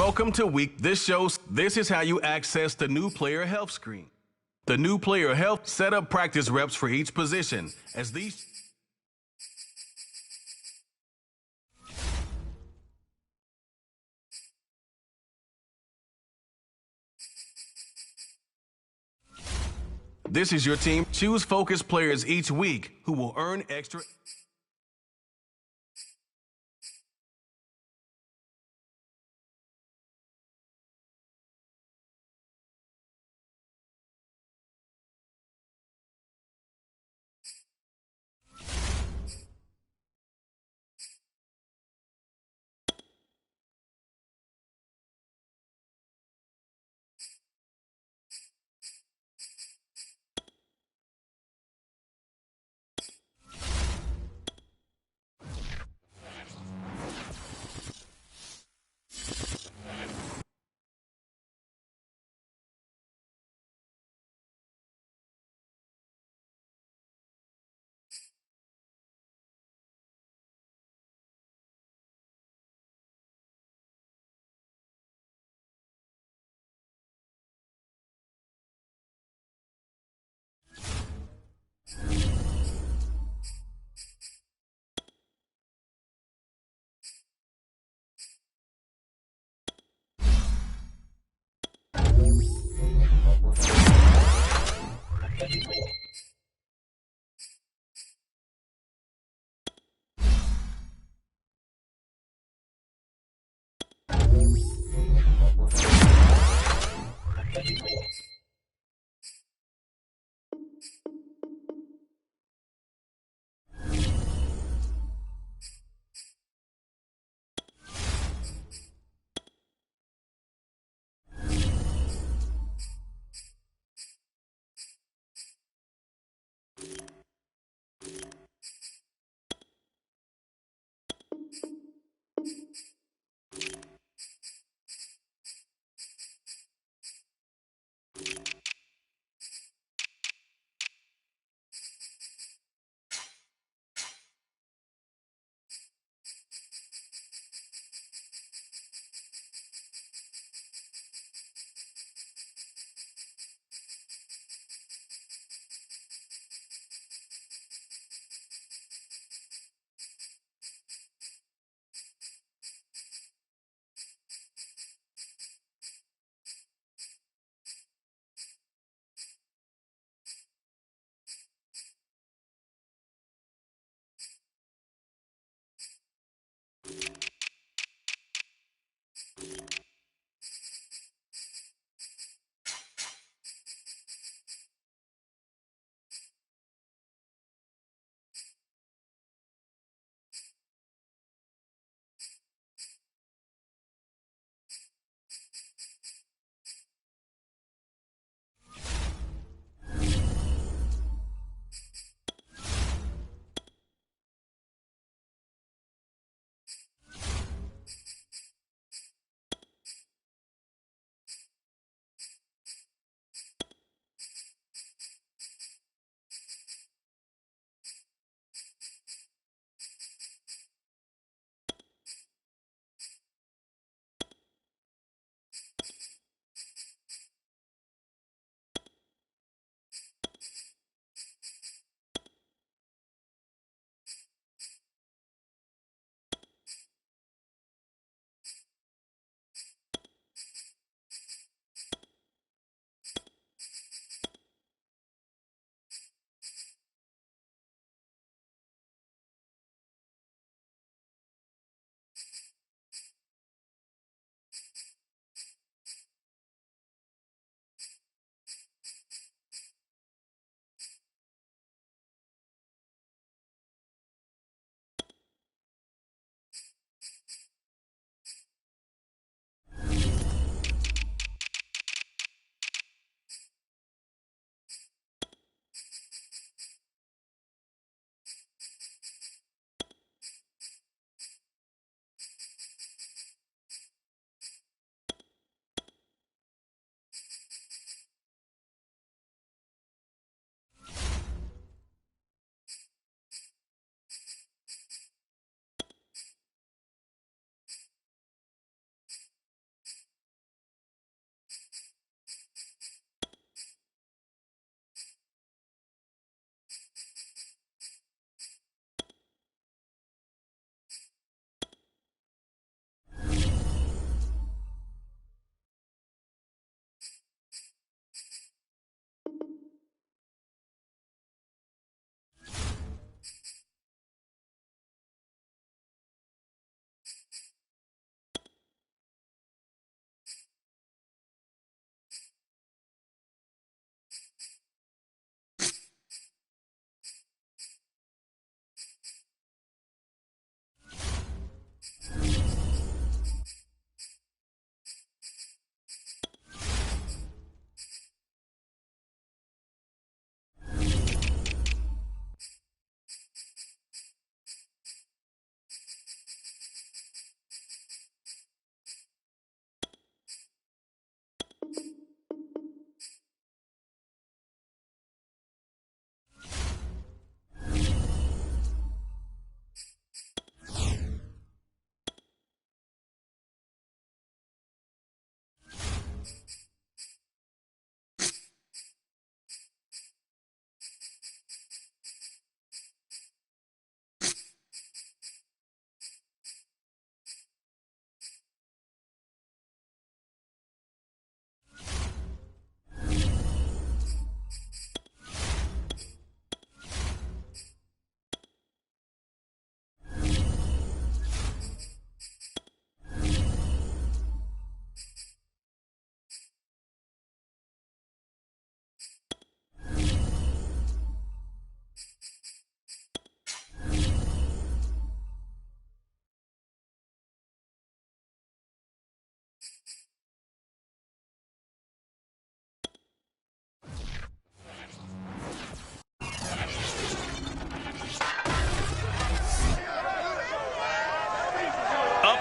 Welcome to week. This is how you access the new player health screen. The new player health set up practice reps for each position as these. This is your team. Choose focus players each week who will earn extra.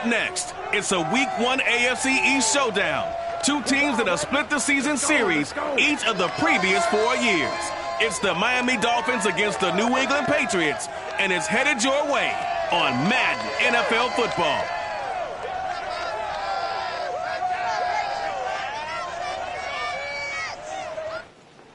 Up next, it's a Week 1 AFC East showdown. Two teams that have split the season series each of the previous 4 years. It's the Miami Dolphins against the New England Patriots, and it's headed your way on Madden NFL Football.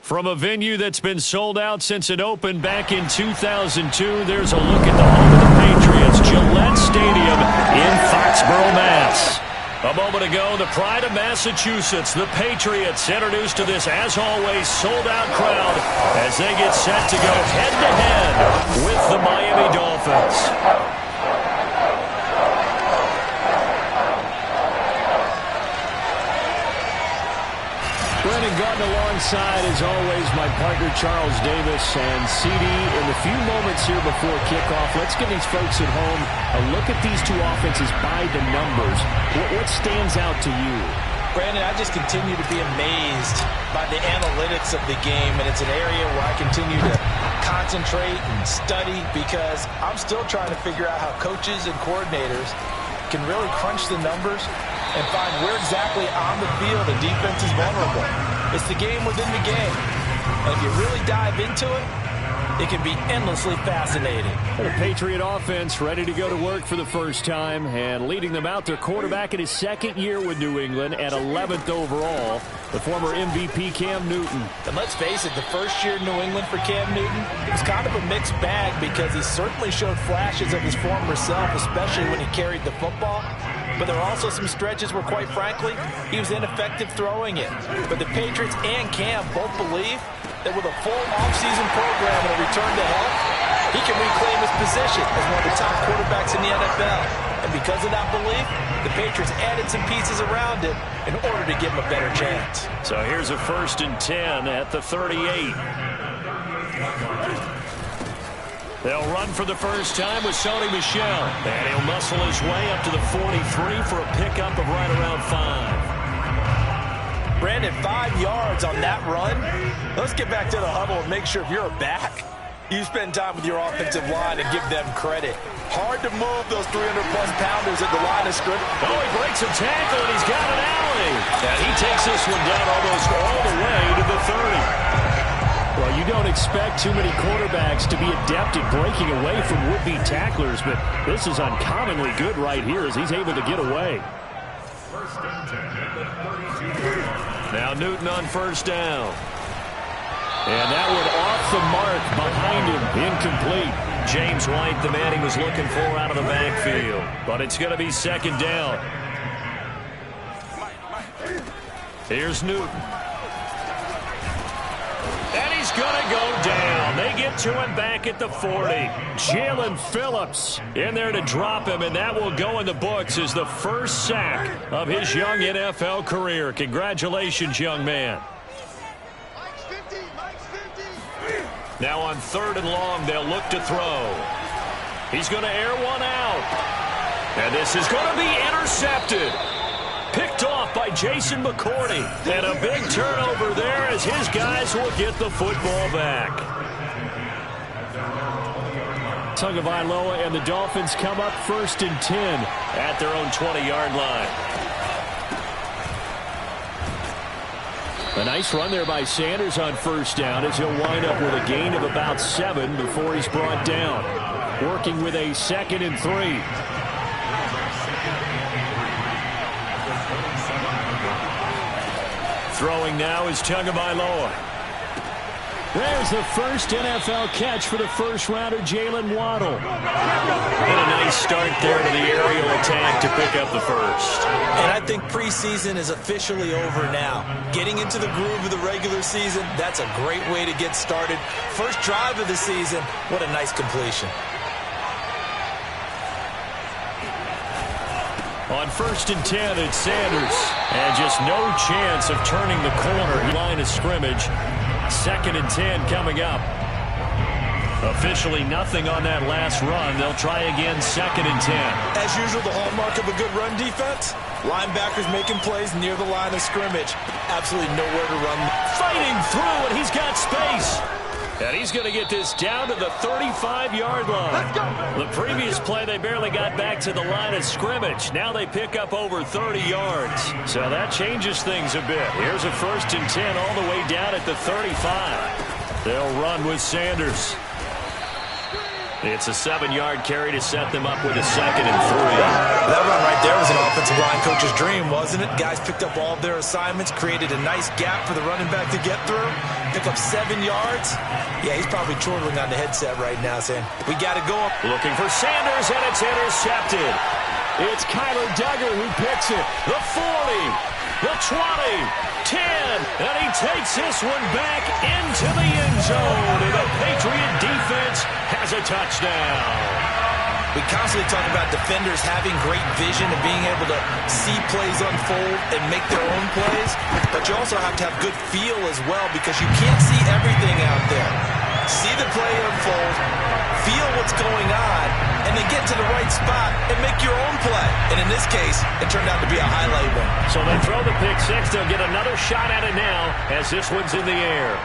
From a venue that's been sold out since it opened back in 2002, there's a look at the home of the Patriots, Gillette Stadium in Foxborough, Mass. A moment ago, the pride of Massachusetts, the Patriots, introduced to this, as always, sold-out crowd as they get set to go head-to-head with the Miami Dolphins. Brennan Gordon alongside, as always, my partner Charles Davis. And CD, in the few moments here before kickoff, let's give these folks at home a look at these two offenses by the numbers. What stands out to you? Brandon, I just continue to be amazed by the analytics of the game, and it's an area where I continue to concentrate and study because I'm still trying to figure out how coaches and coordinators can really crunch the numbers and find where exactly on the field the defense is vulnerable. It's the game within the game. And if you really dive into it, it can be endlessly fascinating. The Patriot offense ready to go to work for the first time, and leading them out, their quarterback in his second year with New England at 11th overall, the former MVP Cam Newton. And let's face it, the first year in New England for Cam Newton was kind of a mixed bag because he certainly showed flashes of his former self, especially when he carried the football. But there are also some stretches where, quite frankly, he was ineffective throwing it. But the Patriots and Cam both believe that with a full offseason program and a return to health, he can reclaim his position as one of the top quarterbacks in the NFL. And because of that belief, the Patriots added some pieces around him in order to give him a better chance. So here's a 1st and 10 at the 38. They'll run for the first time with Sony Michel. And he'll muscle his way up to the 43 for a pickup of right around 5. Brandon, 5 yards on that run. Let's get back to the huddle and make sure if you're a back, you spend time with your offensive line and give them credit. Hard to move those 300-plus pounders at the line of scrimmage. Oh, he breaks a tackle, and he's got an alley. And he takes this one down almost all the way to the 30. Well, you don't expect too many quarterbacks to be adept at breaking away from would-be tacklers, but this is uncommonly good right here as he's able to get away. Now Newton on 1st down. And that one off the mark behind him, incomplete. James White, the man he was looking for out of the backfield. But it's going to be 2nd down. Here's Newton. And he's going to go down. They get to him back at the 40. Jalen Phillips in there to drop him, and that will go in the books as the first sack of his young NFL career. Congratulations, young man. Now on 3rd and long, they'll look to throw. He's going to air one out. And this is going to be intercepted. Picked off by Jason McCourty. And a big turnover there as his guys will get the football back. Tagovailoa and the Dolphins come up 1st and 10 at their own 20-yard line. A nice run there by Sanders on 1st down as he'll wind up with a gain of about 7 before he's brought down. Working with a 2nd and 3. Throwing now is Tagovailoa. There's the first NFL catch for the first-rounder, Jalen Waddle. And a nice start there to the aerial attack to pick up the first. And I think preseason is officially over now. Getting into the groove of the regular season, that's a great way to get started. First drive of the season, what a nice completion. On 1st and 10, it's Sanders. And just no chance of turning the corner. Line of scrimmage. 2nd and 10 coming up. Officially nothing on that last run. They'll try again 2nd and 10. As usual, the hallmark of a good run defense. Linebackers making plays near the line of scrimmage. Absolutely nowhere to run. Fighting through, and he's got space. And he's going to get this down to the 35-yard line. Let's go. The previous play, they barely got back to the line of scrimmage. Now they pick up over 30 yards. So that changes things a bit. Here's a 1st and 10 all the way down at the 35. They'll run with Sanders. It's a 7-yard carry to set them up with a 2nd and 3. That run right there was an offensive line coach's dream, wasn't it? Guys picked up all of their assignments, created a nice gap for the running back to get through, pick up 7 yards. Yeah, he's probably chortling on the headset right now saying, we got to go up. Looking for Sanders, and it's intercepted. It's Kyler Duggar who picks it. The 40, the 20, 10, and he takes this one back into the end zone, and the Patriot defense has a touchdown. We constantly talk about defenders having great vision and being able to see plays unfold and make their own plays, but you also have to have good feel as well because you can't see everything out there. See the play unfold, feel what's going on, and then get to the right spot and make your own play. And in this case, it turned out to be a highlight one. So they throw the pick six. They'll get another shot at it now as this one's in the air.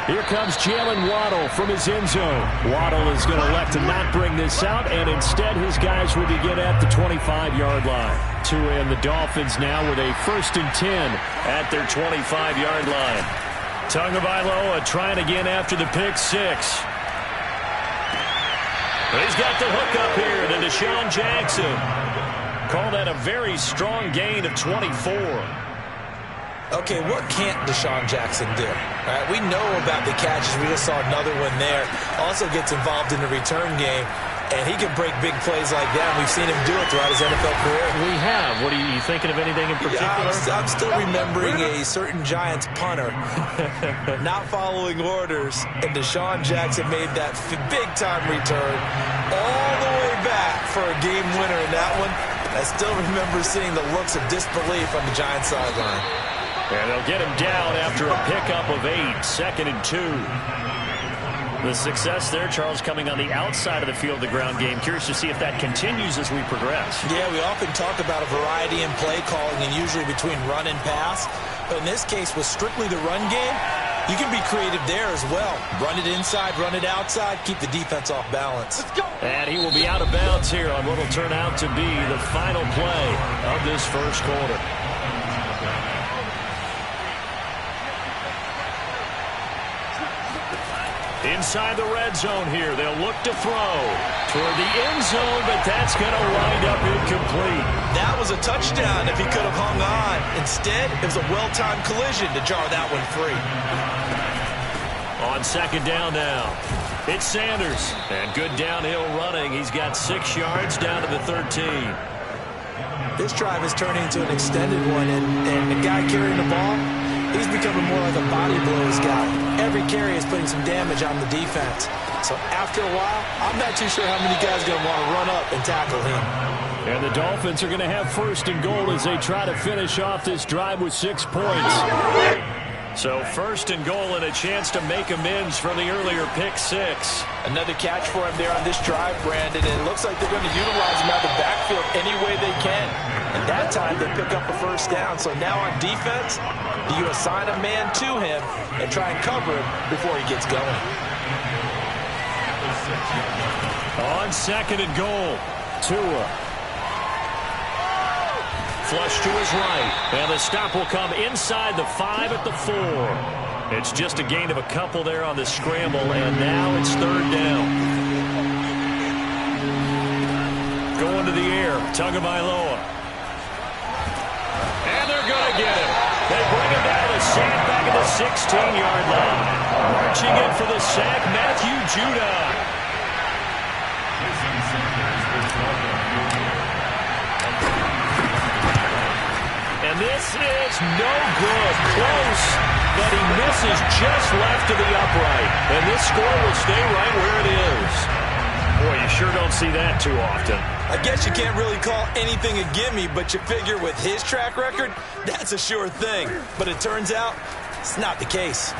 Here comes Jalen Waddle from his end zone. Waddle is going to elect to not bring this out, and instead his guys will begin at the 25-yard line. Tua and the Dolphins now with a 1st and 10 at their 25-yard line. Tagovailoa trying again after the pick six. He's got the hook up here to Deshaun Jackson. Call that a very strong gain of 24. Okay, what can't Deshaun Jackson do? All right, we know about the catches. We just saw another one there. Also gets involved in the return game, and he can break big plays like that. We've seen him do it throughout his NFL career. We have. What are you thinking of anything in particular? Yeah, I'm still remembering a certain Giants punter not following orders, and Deshaun Jackson made that big-time return all the way back for a game winner in that one. I still remember seeing the looks of disbelief on the Giants sideline. And they'll get him down after a pickup of 8, 2nd and 2. The success there, Charles, coming on the outside of the field, the ground game. Curious to see if that continues as we progress. Yeah, we often talk about a variety in play calling and usually between run and pass. But in this case, with strictly the run game, you can be creative there as well. Run it inside, run it outside, keep the defense off balance. Let's go. And he will be out of bounds here on what will turn out to be the final play of this first quarter. Inside the red zone here, they'll look to throw toward the end zone, but that's going to wind up incomplete. That was a touchdown if he could have hung on. Instead, it was a well-timed collision to jar that one free. On 2nd down now, it's Sanders. And good downhill running. He's got 6 yards down to the 13. This drive is turning into an extended one, and the guy carrying the ball, he's becoming more like a body blows guy. Every carry is putting some damage on the defense. So after a while, I'm not too sure how many guys are going to want to run up and tackle him. And the Dolphins are going to have 1st and goal as they try to finish off this drive with 6 points. So 1st and goal and a chance to make amends for the earlier pick six. Another catch for him there on this drive, Brandon. And it looks like they're going to utilize him out of the backfield any way they can. And that time they pick up a 1st down. So now on defense, do you assign a man to him and try and cover him before he gets going? On 2nd and goal, Tua. Flush to his right. And the stop will come inside the 5 at the 4. It's just a gain of a couple there on the scramble, and now it's 3rd down. Going to the air, Tagovailoa. And they're going to get him. They bring him down to the sack back at the 16-yard line. Marching in for the sack, Matthew Judon. And this is no good. Close, but he misses just left of the upright. And this score will stay right where it is. Boy, you sure don't see that too often. I guess you can't really call anything a gimme, but you figure with his track record, that's a sure thing. But it turns out it's not the case.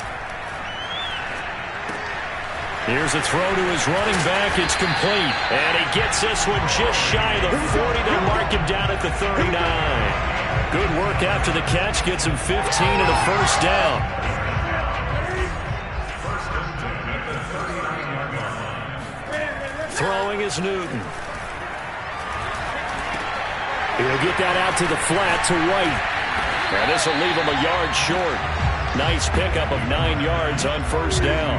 Here's a throw to his running back. It's complete. And he gets this one just shy of the 40. They'll mark him down at the 39. Good work after the catch. Gets him 15 and a 1st down. Throwing is Newton. He'll get that out to the flat to White. And this will leave him a yard short. Nice pickup of 9 yards on first down.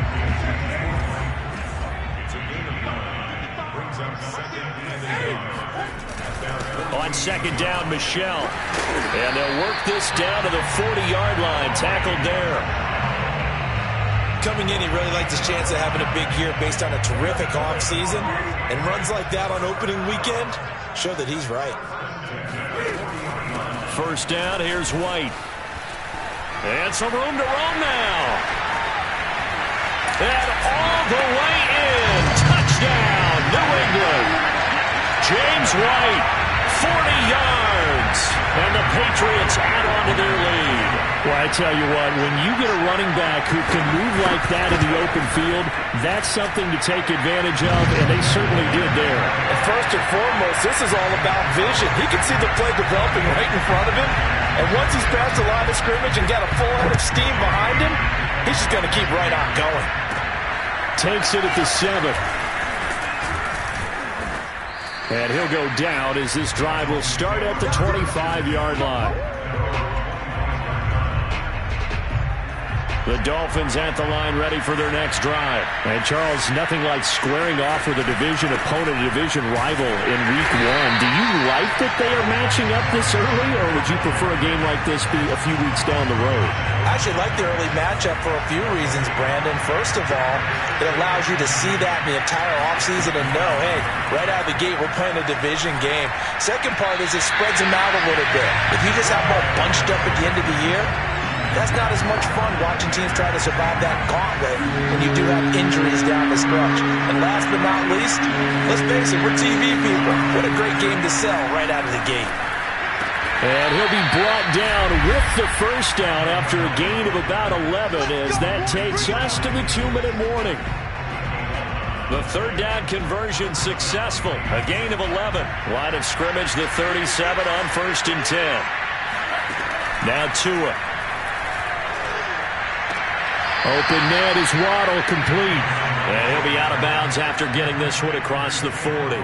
On second down, Michel. And they'll work this down to the 40-yard line. Tackled there. Coming in, he really liked his chance of having a big year based on a terrific offseason. And runs like that on opening weekend show that he's right. First down, here's White. And some room to roam now. And all the way in. Touchdown, New England. James White, 40 yards. And the Patriots add on to their lead. Well, I tell you what, when you get a running back who can move like that in the open field, that's something to take advantage of, and they certainly did there. And first and foremost, this is all about vision. He can see the play developing right in front of him, and once he's past the line of scrimmage and got a full head of steam behind him, he's just going to keep right on going. Takes it at the 7. And he'll go down as this drive will start at the 25-yard line. The Dolphins at the line ready for their next drive. And, Charles, nothing like squaring off with a division opponent, a division rival in Week 1. Do you like that they are matching up this early, or would you prefer a game like this be a few weeks down the road? I actually like the early matchup for a few reasons, Brandon. First of all, it allows you to see that in the entire offseason and know, hey, right out of the gate, we're playing a division game. Second part is it spreads them out a little bit. If you just have them all bunched up at the end of the year, that's not as much fun watching teams try to survive that gauntlet when you do have injuries down the stretch. And last but not least, let's face it, we're TV people. What a great game to sell right out of the gate. And he'll be brought down with the first down after a gain of about 11 as that takes us to the 2-minute warning. The third down conversion successful. A gain of 11. Line of scrimmage, the 37 on 1st and 10. Now Tua. Open net is Waddle, complete. And he'll be out of bounds after getting this one across the 40.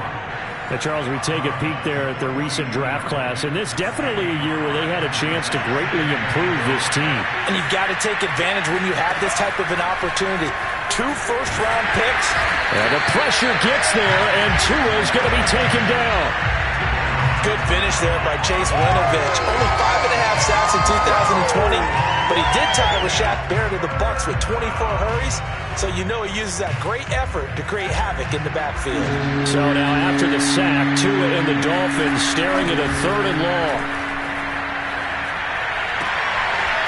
Now, Charles, we take a peek there at the recent draft class, and this definitely a year where they had a chance to greatly improve this team. And you've got to take advantage when you have this type of an opportunity. 2 first-round picks. And the pressure gets there, and Tua is going to be taken down. Good finish there by Chase Winovich. Only 5.5 sacks in 2020, but he did tackle Rashad Barrett of the Bucs with 24 hurries, so you know he uses that great effort to create havoc in the backfield. So now after the sack, Tua and the Dolphins staring at a 3rd and long.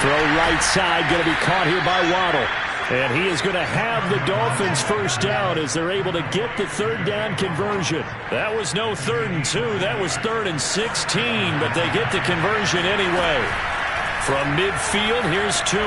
Throw right side, going to be caught here by Waddle. And he is going to have the Dolphins first down as they're able to get the 3rd down conversion. That was no 3rd and 2. That was 3rd and 16, but they get the conversion anyway. From midfield, here's Tua.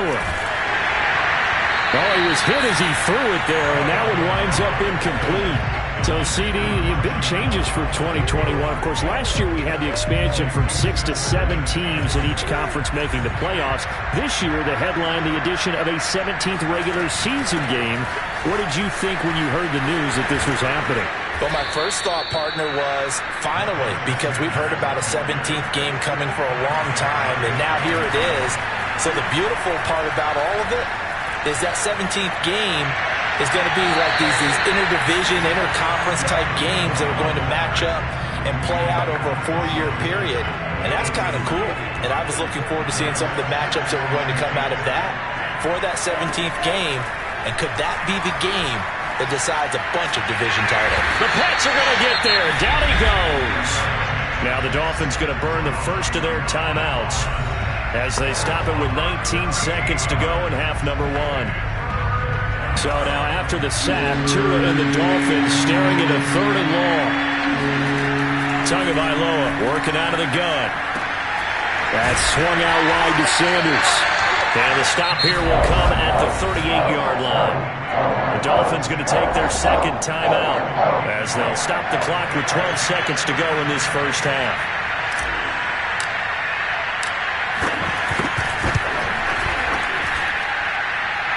Oh, he was hit as he threw it there, and that one winds up incomplete. So, CD, big changes for 2021. Of course, last year we had the expansion from 6 to 7 teams in each conference making the playoffs. This year, the headline, the addition of a 17th regular season game. What did you think when you heard the news that this was happening? Well, my first thought, partner, was finally, because we've heard about a 17th game coming for a long time, and now here it is. So the beautiful part about all of it is that 17th game is going to be like these interdivision, interconference type games that are going to match up and play out over a 4-year period. And that's kind of cool. And I was looking forward to seeing some of the matchups that were going to come out of that for that 17th game. And could that be the game that decides a bunch of division titles? The Pats are going to get there. Down he goes. Now the Dolphins going to burn the first of their timeouts as they stop it with 19 seconds to go in half number 1. So now after the sack, Tua and the Dolphins staring at a 3rd and long. Tagovailoa working out of the gun. That's swung out wide to Sanders. And the stop here will come at the 38-yard line. The Dolphins going to take their second timeout as they'll stop the clock with 12 seconds to go in this first half.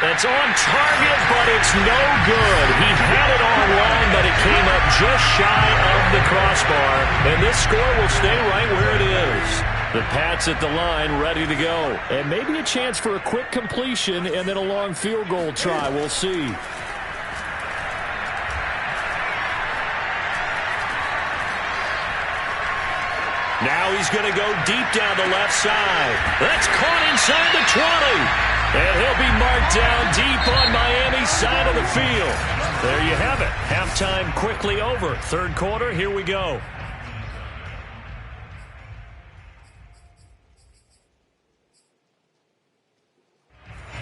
And It's on target, but it's no good. He had it on long, but it came up just shy of the crossbar. And this score will stay right where it is. The Pats at the line, ready to go. And maybe a chance for a quick completion and then a long field goal try. We'll see. Now he's going to go deep down the left side. That's caught inside the 20. And he'll be marked down deep on Miami's side of the field. There you have it. Halftime quickly over. Third quarter, here we go.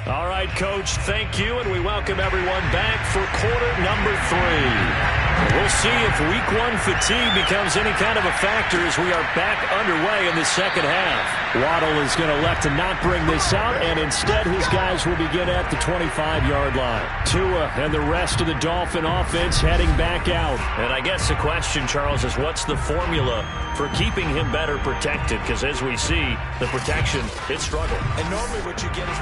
All right, Coach, thank you, and we welcome everyone back for quarter number 3. We'll see if Week 1 fatigue becomes any kind of a factor as we are back underway in the second half. Waddle is going to elect to not bring this out, and instead his guys will begin at the 25-yard line. Tua and the rest of the Dolphin offense heading back out. And I guess the question, Charles, is what's the formula for keeping him better protected? Because as we see, the protection, it struggled. And normally what you get is...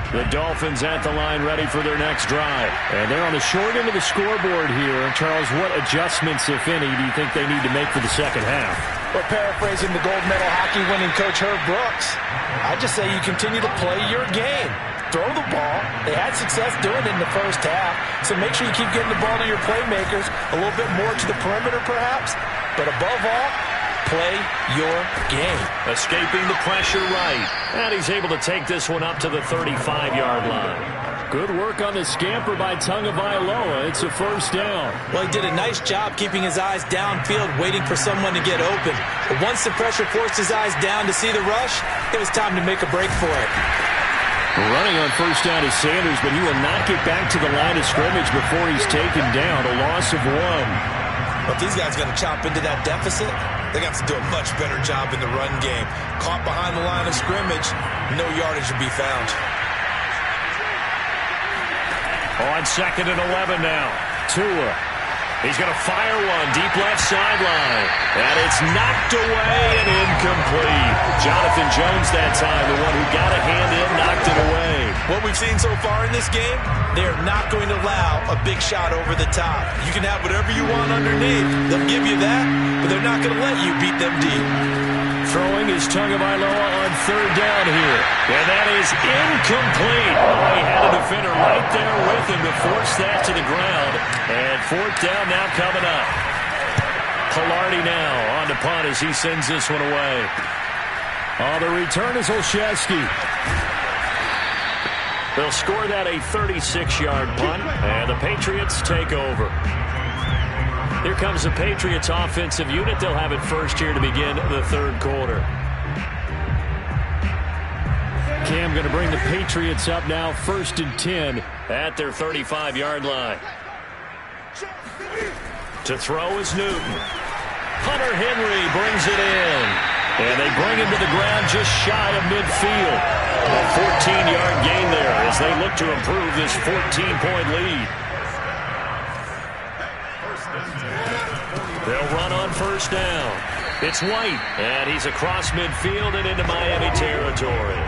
The Dolphins at the line ready for their next drive. And they're on the short end of the scoreboard here. Charles, what adjustments, if any, do you think they need to make for the second half? Well, paraphrasing the gold medal hockey winning coach Herb Brooks, I just say you continue to play your game. Throw the ball. They had success doing it in the first half, so make sure you keep getting the ball to your playmakers, a little bit more to the perimeter perhaps, but above all, play your game. Escaping the pressure right. And he's able to take this one up to the 35-yard line. Good work on the scamper by Tagovailoa. It's a first down. Well, he did a nice job keeping his eyes downfield, waiting for someone to get open. But once the pressure forced his eyes down to see the rush, it was time to make a break for it. Running on first down is Sanders, but he will not get back to the line of scrimmage before he's taken down. A loss of 1. But these guys got to chop into that deficit. They got to do a much better job in the run game. Caught behind the line of scrimmage, no yardage to be found. On 2nd and 11 now. Tua. He's going to fire one deep left sideline. And it's knocked away and incomplete. Jonathan Jones that time, the one who got a hand in, knocked it away. What we've seen so far in this game, they are not going to allow a big shot over the top. You can have whatever you want underneath. They'll give you that, but they're not going to let you beat them deep. Throwing is Tagovailoa on third down here. And that is incomplete. Oh, he had a defender right there with him to force that to the ground. And fourth down now coming up. Palardy now on the punt as he sends this one away. On the return is Olszewski. They'll score that a 36-yard punt, and the Patriots take over. Here comes the Patriots offensive unit. They'll have it first here to begin the third quarter. Cam going to bring the Patriots up now, 1st and 10 at their 35-yard line. To throw is Newton. Hunter Henry brings it in. And they bring him to the ground just shy of midfield. A 14-yard gain there as they look to improve this 14-point lead. They'll run on first down. It's White, and he's across midfield and into Miami territory.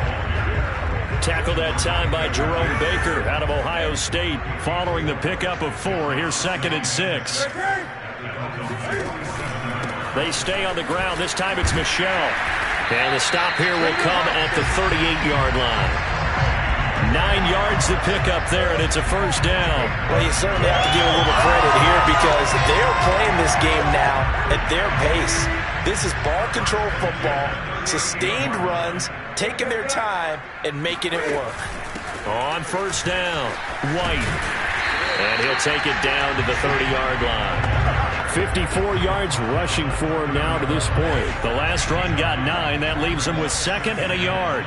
Tackled that time by Jerome Baker out of Ohio State, following the pickup of 4. Here's 2nd and 6. They stay on the ground. This time it's Michelle. And the stop here will come at the 38-yard line. 9 yards to pick up there, and it's a first down. Well, you certainly have to give a little credit here because they're playing this game now at their pace. This is ball control football, sustained runs, taking their time, and making it work. On first down, White. And he'll take it down to the 30-yard line. 54 yards rushing for him now to this point. The last run got 9. That leaves him with 2nd and a yard.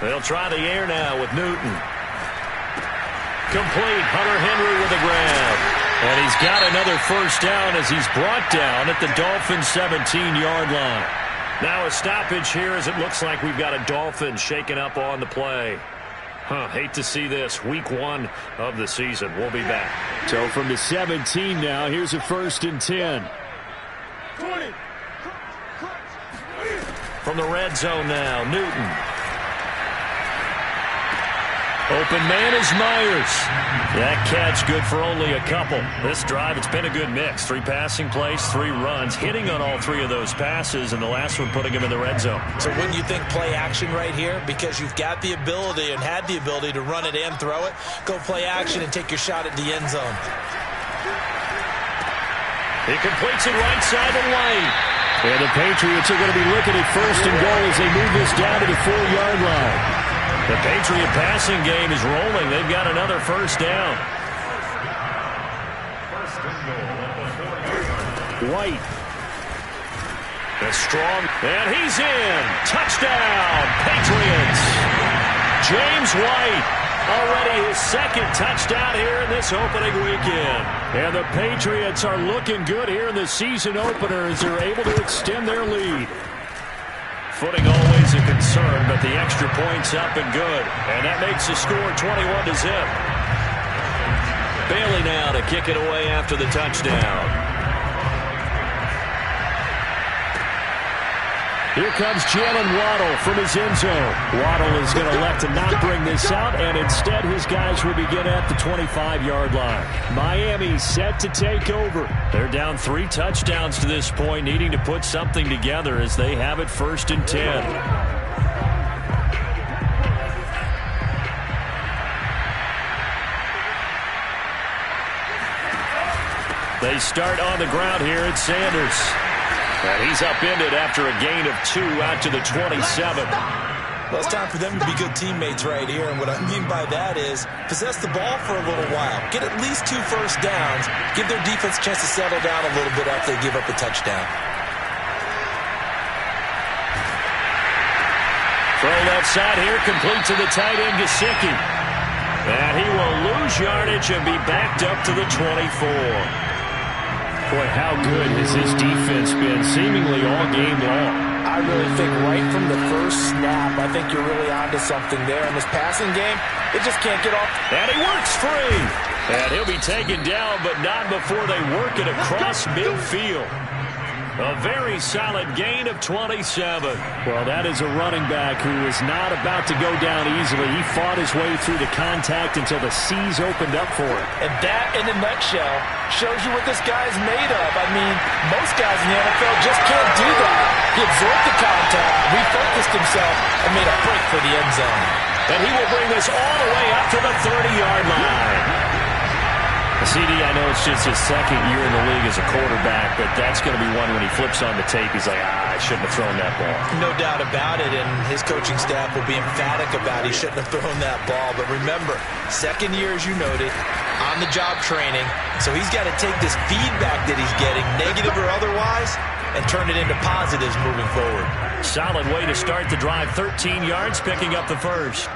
They'll try the air now with Newton. Complete. Hunter Henry with a grab. And he's got another first down as he's brought down at the Dolphins' 17-yard line. Now a stoppage here as it looks like we've got a Dolphin shaking up on the play. Hate to see this. Week 1 of the season. We'll be back. So from the 17 now, here's a 1st and 10. From the red zone now, Newton. Open man is Myers. That catch good for only a couple. This drive, it's been a good mix. 3 passing plays, 3 runs, hitting on all 3 of those passes, and the last one putting him in the red zone. So wouldn't you think play action right here? Because you've got the ability and had the ability to run it and throw it. Go play action and take your shot at the end zone. He completes it right side of the lane. And the Patriots are going to be looking at first and goal as they move this down to the 4-yard line. The Patriot passing game is rolling. They've got another first down. White. That's strong. And he's in. Touchdown, Patriots. James White. Already his 2nd touchdown here in this opening weekend. And the Patriots are looking good here in the season opener as they're able to extend their lead. Footing always a concern, but the extra point's up and good. And that makes the score 21-0. Bailey now to kick it away after the touchdown. Here comes Jalen Waddle from his end zone. Waddle is going to elect to not bring this out, and instead his guys will begin at the 25-yard line. Miami set to take over. They're down 3 touchdowns to this point, needing to put something together as they have it 1st and 10. They start on the ground here at Sanders. And he's upended after a gain of 2 out to the 27. Well, it's time for them to be good teammates right here. And what I mean by that is possess the ball for a little while. Get at least 2 first downs. Give their defense a chance to settle down a little bit after they give up a touchdown. Throw left side here, complete to the tight end, Gesicki. And he will lose yardage and be backed up to the 24. Boy, how good has this defense been seemingly all game long? I really think right from the first snap, I think you're really onto something there. In this passing game, it just can't get off. And he works free. And he'll be taken down, but not before they work it across midfield. A very solid gain of 27. Well, that is a running back who is not about to go down easily. He fought his way through the contact until the seas opened up for him. And that, in a nutshell, shows you what this guy's made of. I mean, most guys in the NFL just can't do that. He absorbed the contact, refocused himself, and made a break for the end zone. And he will bring this all the way up to the 30-yard line. CD, I know it's just his 2nd year in the league as a quarterback, but that's going to be one when he flips on the tape. He's like, I shouldn't have thrown that ball. No doubt about it, and his coaching staff will be emphatic about he shouldn't have thrown that ball. But remember, 2nd year, as you noted, on-the-job training, so he's got to take this feedback that he's getting, negative or otherwise, and turn it into positives moving forward. Solid way to start the drive. 13 yards, picking up the first.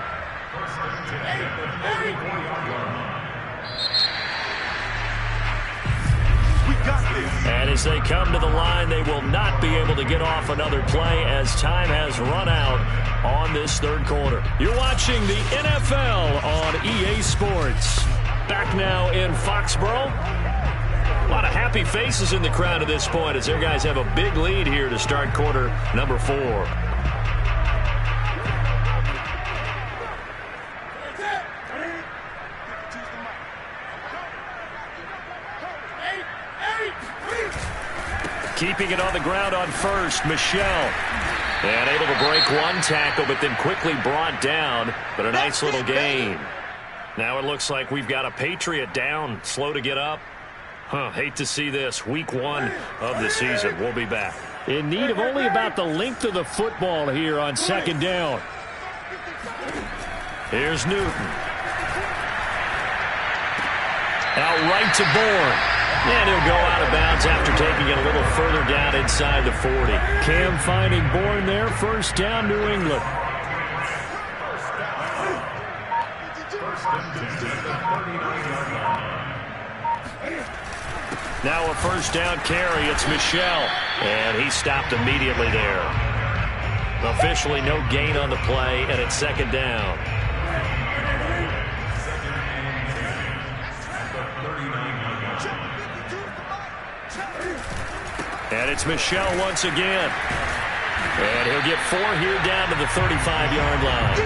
And as they come to the line, they will not be able to get off another play as time has run out on this 3rd quarter. You're watching the NFL on EA Sports. Back now in Foxborough. A lot of happy faces in the crowd at this point as their guys have a big lead here to start quarter number 4. Keeping it on the ground on first, Michelle. And able to break one tackle, but then quickly brought down. But a nice little gain. Now it looks like we've got a Patriot down, slow to get up. Hate to see this. Week 1 of the season. We'll be back. In need of only about the length of the football here on 2nd down. Here's Newton. Out right to Bourne. And he'll go out of bounds after taking it a little further down inside the 40. Cam finding Bourne there. First down, New England. Now a first down carry. It's Michelle. And he stopped immediately there. Officially no gain on the play, and it's 2nd down. And it's Michelle once again. And he'll get 4 here down to the 35-yard line.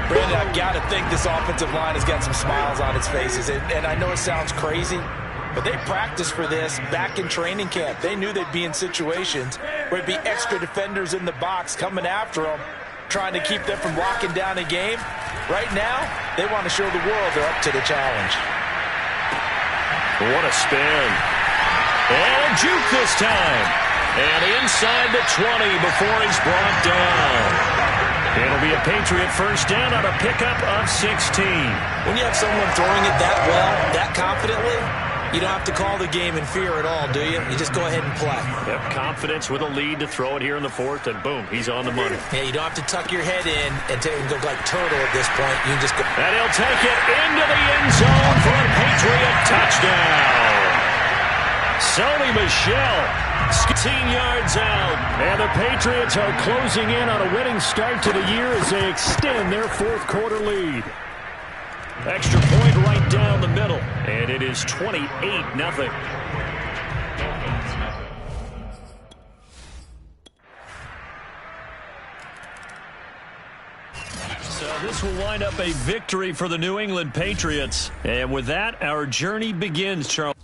Brandon, I've got to think this offensive line has got some smiles on its faces. And I know it sounds crazy, but they practiced for this back in training camp. They knew they'd be in situations where it'd be extra defenders in the box coming after them, trying to keep them from locking down a game. Right now, they want to show the world they're up to the challenge. What a spin. And a juke this time. And inside the 20 before he's brought down. It'll be a Patriot first down on a pickup of 16. When you have someone throwing it that well, that confidently, you don't have to call the game in fear at all, do you? You just go ahead and play. Yep, confidence with a lead to throw it here in the fourth, and boom, he's on the money. Yeah, you don't have to tuck your head in and go like turtle at this point. You can just go. And he'll take it into the end zone for a Patriot touchdown. Sony Michel, 16 yards out. And the Patriots are closing in on a winning start to the year as they extend their fourth quarter lead. Extra point right down the middle, and it is 28-0. So this will wind up a victory for the New England Patriots. And with that, our journey begins, Charles.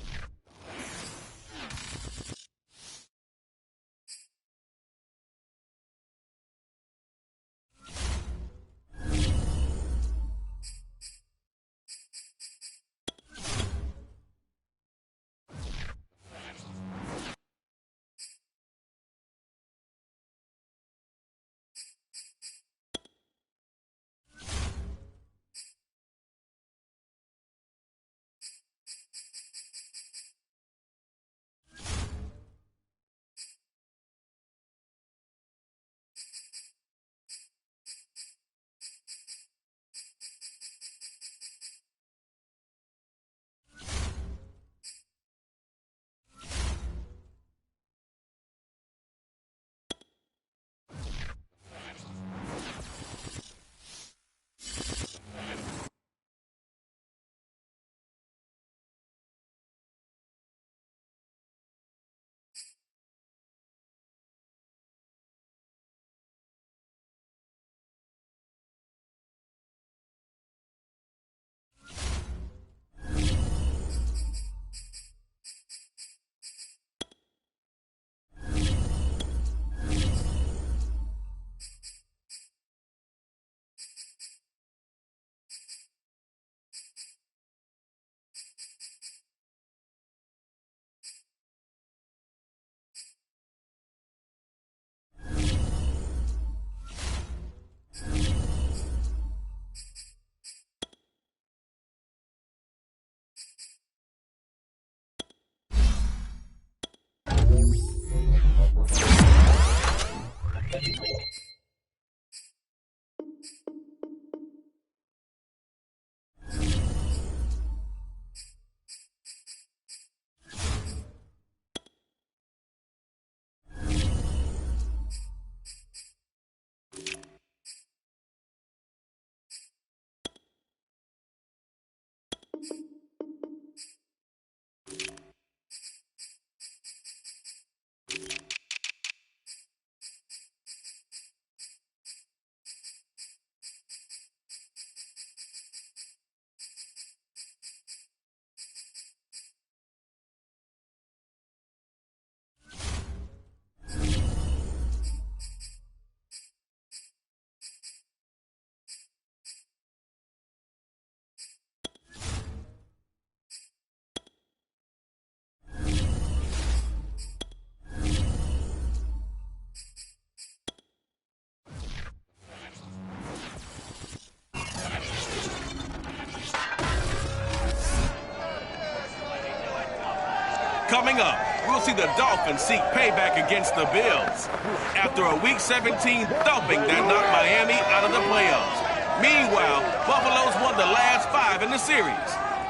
Coming up, we'll see the Dolphins seek payback against the Bills after a Week 17 thumping that knocked Miami out of the playoffs. Meanwhile, Buffalo's won the last 5 in the series.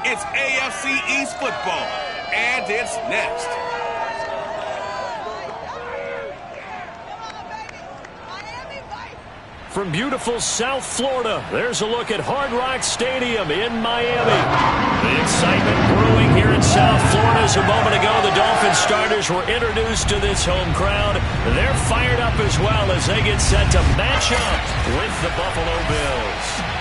It's AFC East football, and it's next. From beautiful South Florida, there's a look at Hard Rock Stadium in Miami. The excitement brewing here in South Florida. As a moment ago, the Dolphins starters were introduced to this home crowd. They're fired up as well as they get set to match up with the Buffalo Bills.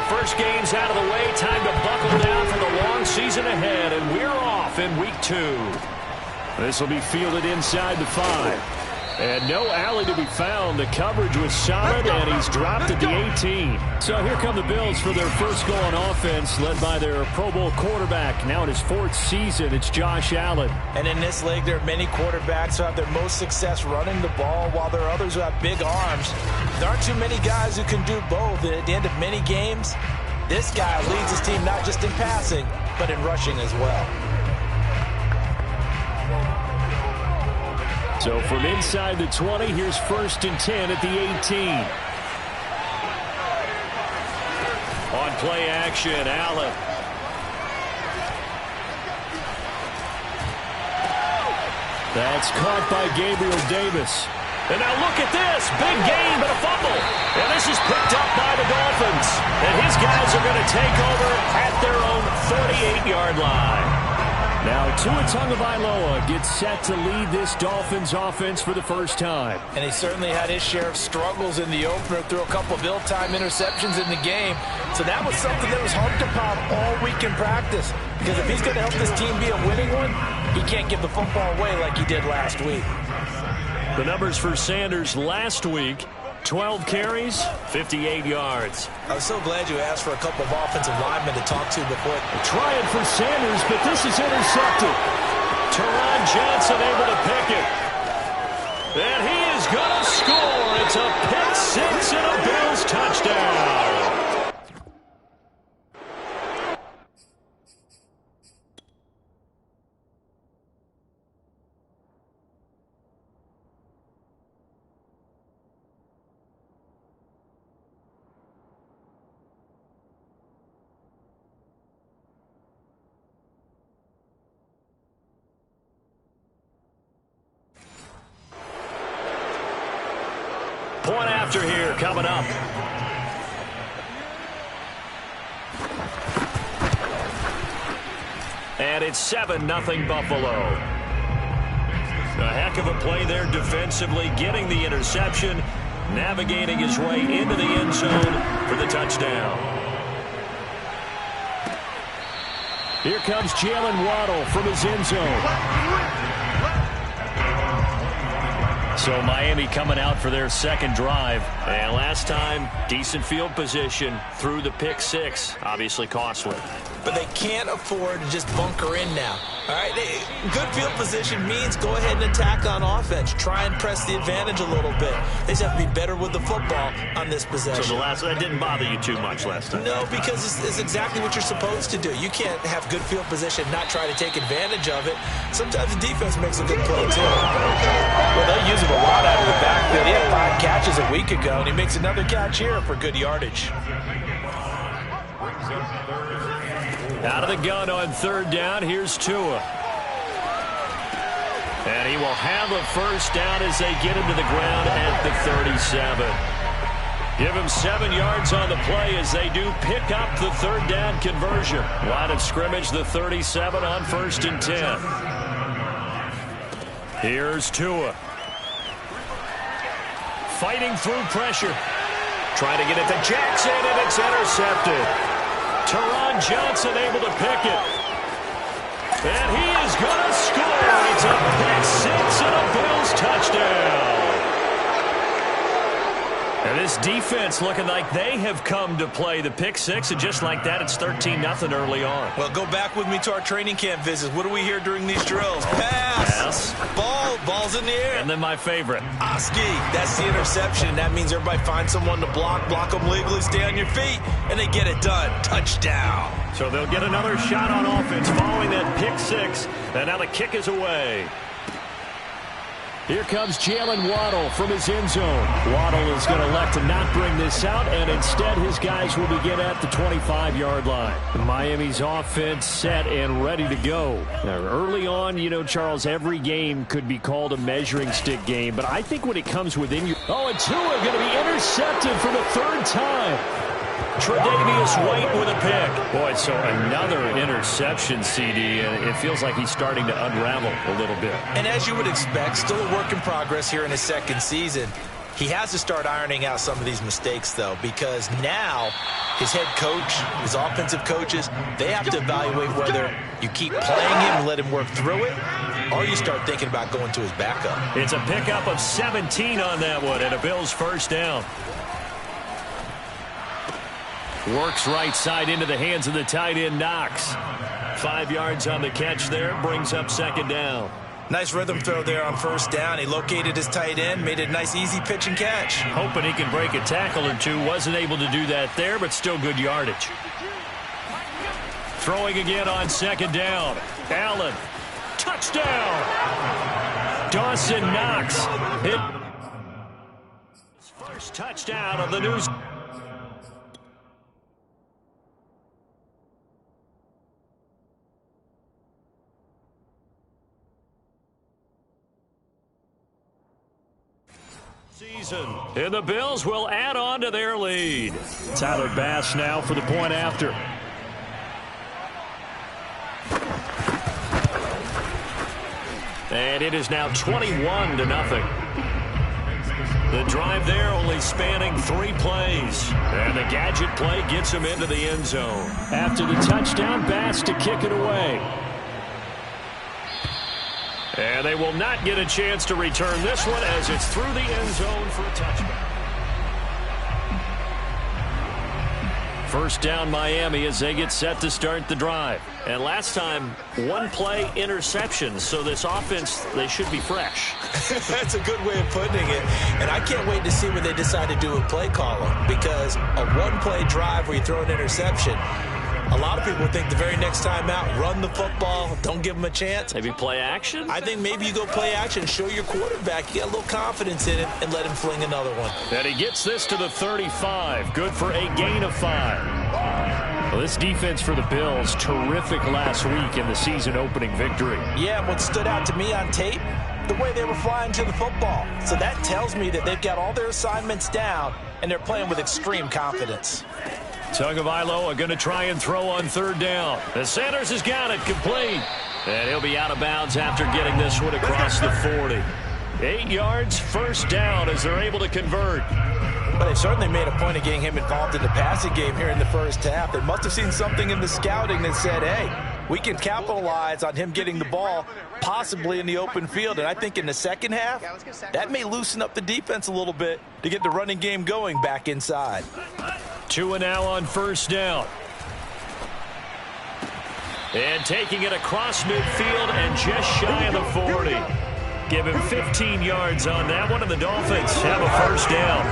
First game's out of the way. Time to buckle down for the long season ahead, and we're off in week 2. This will be fielded inside the 5. And no alley to be found. The coverage was solid, and he's dropped at the 18. So here come the Bills for their first goal on offense, led by their Pro Bowl quarterback. Now in his 4th season, it's Josh Allen. And in this league, there are many quarterbacks who have their most success running the ball, while there are others who have big arms. There aren't too many guys who can do both. And at the end of many games, this guy leads his team not just in passing, but in rushing as well. So from inside the 20, here's 1st and 10 at the 18. On play action, Allen. That's caught by Gabriel Davis. And now look at this. Big gain, but a fumble. And this is picked up by the Dolphins. And his guys are going to take over at their own 48-yard line. Now Tua Tagovailoa gets set to lead this Dolphins offense for the first time. And he certainly had his share of struggles in the opener, threw a couple of ill-timed interceptions in the game. So that was something that was hard to pop all week in practice. Because if he's going to help this team be a winning one, he can't give the football away like he did last week. The numbers for Sanders last week: 12 carries, 58 yards. I was so glad you asked for a couple of offensive linemen to talk to before. Trying for Sanders, but this is intercepted. Teron Johnson able to pick it. And he is going to score. It's a pick six and a Bills touchdown. Point after here coming up. And it's 7-0 Buffalo. A heck of a play there defensively, getting the interception, navigating his way into the end zone for the touchdown. Here comes Jalen Waddle from his end zone. So Miami coming out for their second drive. And last time, decent field position through the pick six. Obviously costly. But they can't afford to just bunker in now. All right, good field position means go ahead and attack on offense. Try and press the advantage a little bit. They just have to be better with the football on this possession. So that didn't bother you too much last time? No, because it's exactly what you're supposed to do. You can't have good field position, not try to take advantage of it. Sometimes the defense makes a good play, too. Well, they'll use him a lot out of the backfield. He had 5 catches a week ago, and he makes another catch here for good yardage. Out of the gun on third down, here's Tua. And he will have a first down as they get him to the ground at the 37. Give him 7 yards on the play as they do pick up the third down conversion. Line of scrimmage, the 37 on 1st and 10. Here's Tua. Fighting through pressure. Trying to get it to Jackson, and it's intercepted. Teron Johnson able to pick it. And he is going to score. It's a pick six and a Bills touchdown. And this defense looking like they have come to play the pick six, and just like that, it's 13-0 early on. Well, go back with me to our training camp visits. What do we hear during these drills? Pass. Ball's in the air. And then my favorite. Oski. That's the interception. That means everybody finds someone to block them legally, stay on your feet, and they get it done. Touchdown. So they'll get another shot on offense following that pick six, and now the kick is away. Here comes Jalen Waddle from his end zone. Waddle is going to elect to not bring this out, and instead his guys will begin at the 25-yard line. Miami's offense set and ready to go. Now, early on, you know, Charles, every game could be called a measuring stick game, but I think when it comes within you... Oh, and Tua going to be intercepted for the third time. Tre'Davious White with a pick. Boy, so another interception, CD, and it feels like he's starting to unravel a little bit. And as you would expect, still a work in progress here in his second season. He has to start ironing out some of these mistakes, though, because now his head coach, his offensive coaches, they have to evaluate whether you keep playing him and let him work through it, or you start thinking about going to his backup. It's a pickup of 17 on that one, and a Bills first down. Works right side into the hands of the tight end, Knox. 5 yards on the catch there, brings up second down. Nice rhythm throw there on first down. He located his tight end, made a nice easy pitch and catch. Hoping he can break a tackle or two. Wasn't able to do that there, but still good yardage. Throwing again on second down. Allen. Touchdown! Dawson Knox. Hit. First touchdown of the new season. And the Bills will add on to their lead. Tyler Bass now for the point after. And it is now 21-0. The drive there only spanning 3 plays. And the gadget play gets him into the end zone. After the touchdown, Bass to kick it away. And they will not get a chance to return this one as it's through the end zone for a touchback. First down Miami as they get set to start the drive. And last time, 1 play interception. So this offense, they should be fresh. That's a good way of putting it. And I can't wait to see what they decide to do with play calling. Because a 1-play drive where you throw an interception, a lot of people think the very next time out, run the football, don't give them a chance. Maybe play action? I think maybe you go play action, show your quarterback, you get a little confidence in it, and let him fling another one. And he gets this to the 35. Good for a gain of 5. Well, this defense for the Bills, terrific last week in the season-opening victory. Yeah, what stood out to me on tape, the way they were flying to the football. So that tells me that they've got all their assignments down, and they're playing with extreme confidence. Tagovailoa going to try and throw on third down. And Sanders has got it complete. And he'll be out of bounds after getting this one across the 40. 8 yards, first down as they're able to convert. But they've certainly made a point of getting him involved in the passing game here in the first half. They must have seen something in the scouting that said, hey, we can capitalize on him getting the ball possibly in the open field. And I think in the second half, that may loosen up the defense a little bit to get the running game going back inside. Tua now on first down. And taking it across midfield and just shy of the 40. Give him 15 yards on that one, and the Dolphins have a first down.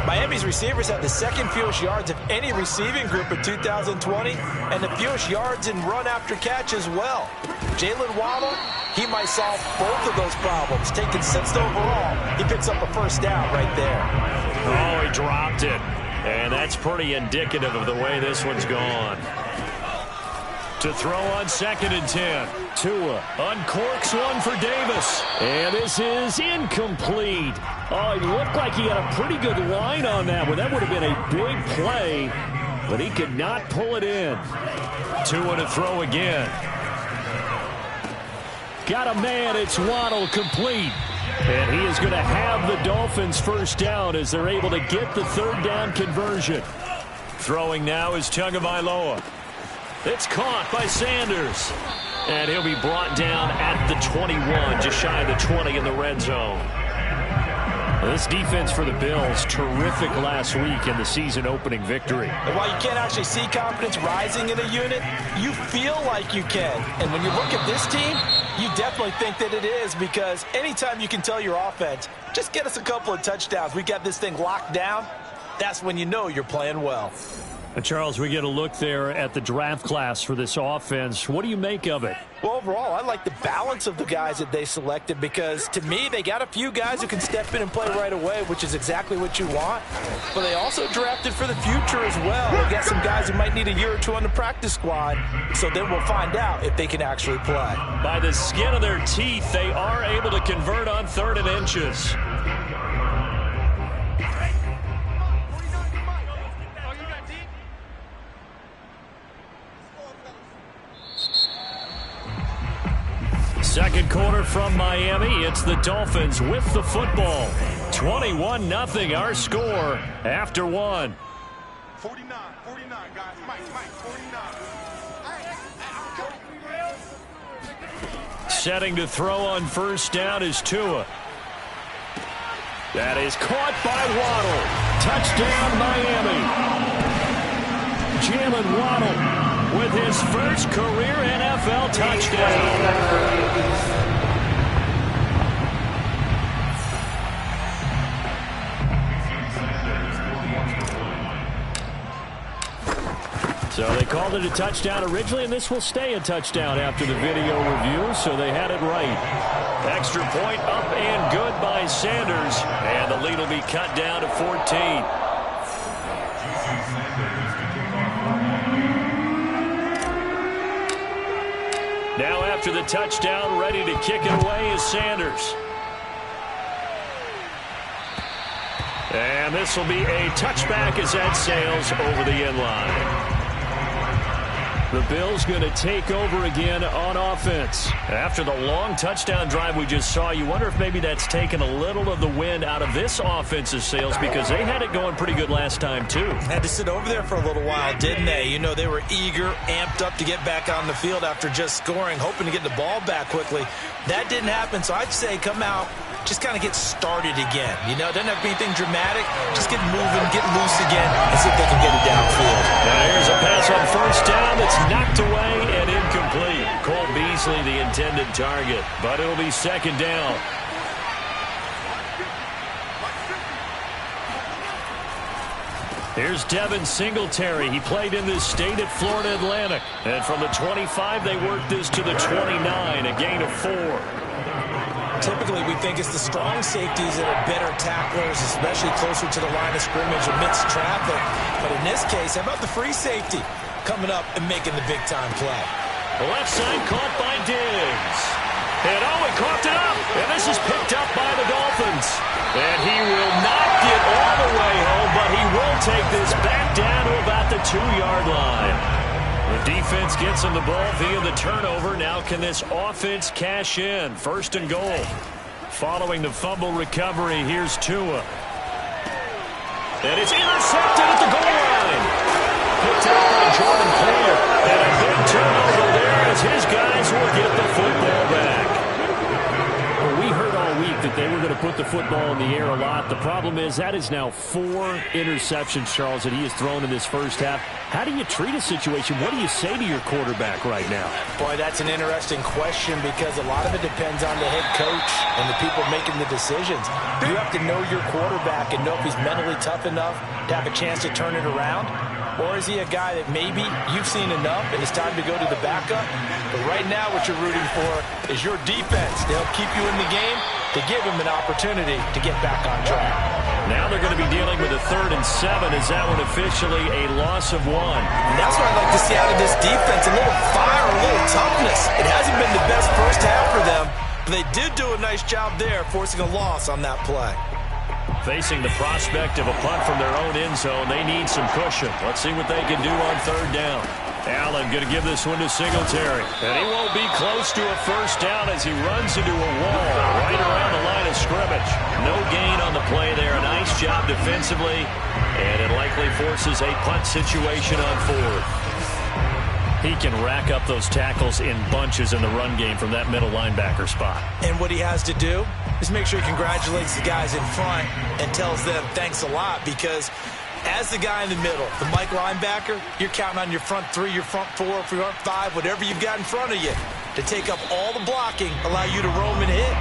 Miami's receivers have the second fewest yards of any receiving group in 2020, and the fewest yards in run after catch as well. Jalen Waddle, he might solve both of those problems. Taking 6th overall, he picks up a first down right there. Oh, he dropped it. And that's pretty indicative of the way this one's gone. To throw on 2nd and 10. Tua uncorks one for Davis. And this is incomplete. Oh, it looked like he had a pretty good line on that one. That would have been a big play, but he could not pull it in. Tua to throw again. Got a man. It's Waddle complete. And he is going to have the Dolphins first down as they're able to get the third down conversion. Throwing now is Tagovailoa. It's caught by Sanders. And he'll be brought down at the 21, just shy of the 20 in the red zone. Well, this defense for the Bills, terrific last week in the season-opening victory. And while you can't actually see confidence rising in a unit, you feel like you can. And when you look at this team, you definitely think that it is, because anytime you can tell your offense, just get us a couple of touchdowns, we got this thing locked down, that's when you know you're playing well. Charles, we get a look there at the draft class for this offense. What do you make of it? Well, overall, I like the balance of the guys that they selected because, to me, they got a few guys who can step in and play right away, which is exactly what you want. But they also drafted for the future as well. They got some guys who might need a year or two on the practice squad, so then we'll find out if they can actually play. By the skin of their teeth, they are able to convert on 3rd and inches. Second quarter from Miami. It's the Dolphins with the football. 21-0 our score after one. 49, guys. Mike, 49. Setting to throw on first down is Tua. That is caught by Waddle. Touchdown, Miami. Jalen Waddle with his first career NFL touchdown. So they called it a touchdown originally, and this will stay a touchdown after the video review, so they had it right. Extra point up and good by Sanders, and the lead will be cut down to 14. Now after the touchdown, ready to kick it away is Sanders. And this will be a touchback as that sails over the end line. The Bills going to take over again on offense. After the long touchdown drive we just saw, you wonder if maybe that's taken a little of the wind out of this offensive sails because they had it going pretty good last time too. Had to sit over there for a little while, didn't they? You know, they were eager, amped up to get back on the field after just scoring, hoping to get the ball back quickly. That didn't happen, so I'd say come out, just kind of get started again. You know, it doesn't have to be anything dramatic. Just get moving, get loose again, and see if they can get it downfield. Now here's a pass on first down that's knocked away and incomplete. Cole Beasley, the intended target, but it'll be second down. Here's Devin Singletary. He played in this state at Florida Atlantic. And from the 25, they worked this to the 29, a gain of 4. Typically, we think it's the strong safeties that are better tacklers, especially closer to the line of scrimmage amidst traffic. But in this case, how about the free safety coming up and making the big-time play? The left side caught by Diggs. And he caught it up. And this is picked up by the Dolphins. And he will not get all the way home, but he will take this back down to about the 2-yard line. The defense gets him the ball via the turnover. Now can this offense cash in? First and goal. Following the fumble recovery, here's Tua. And it's intercepted at the goal line. Picked up by Jordan Poyer. And a big turnover there as his guys will get the football back. Well, we heard all week that they were going to put the football in the air a lot. The problem is that is now 4 interceptions, Charles, that he has thrown in this first half. How do you treat a situation? What do you say to your quarterback right now? Boy, that's an interesting question because a lot of it depends on the head coach and the people making the decisions. You have to know your quarterback and know if he's mentally tough enough to have a chance to turn it around. Or is he a guy that maybe you've seen enough and it's time to go to the backup? But right now what you're rooting for is your defense to help keep you in the game, to give him an opportunity to get back on track. Now they're going to be dealing with a 3rd and 7. Is that one officially a loss of 1? And that's what I'd like to see out of this defense, a little fire, a little toughness. It hasn't been the best first half for them, but they did do a nice job there forcing a loss on that play. Facing the prospect of a punt from their own end zone, they need some cushion. Let's see what they can do on 3rd down. Allen going to give this one to Singletary. And he won't be close to a first down as he runs into a wall right around the line of scrimmage. No gain on the play there. A nice job defensively. And it likely forces a punt situation on 4th. He can rack up those tackles in bunches in the run game from that middle linebacker spot. And what he has to do is make sure he congratulates the guys in front and tells them thanks a lot, because as the guy in the middle, the Mike linebacker, you're counting on your front 3, your front 4, your front 5, whatever you've got in front of you to take up all the blocking, allow you to roam and hit.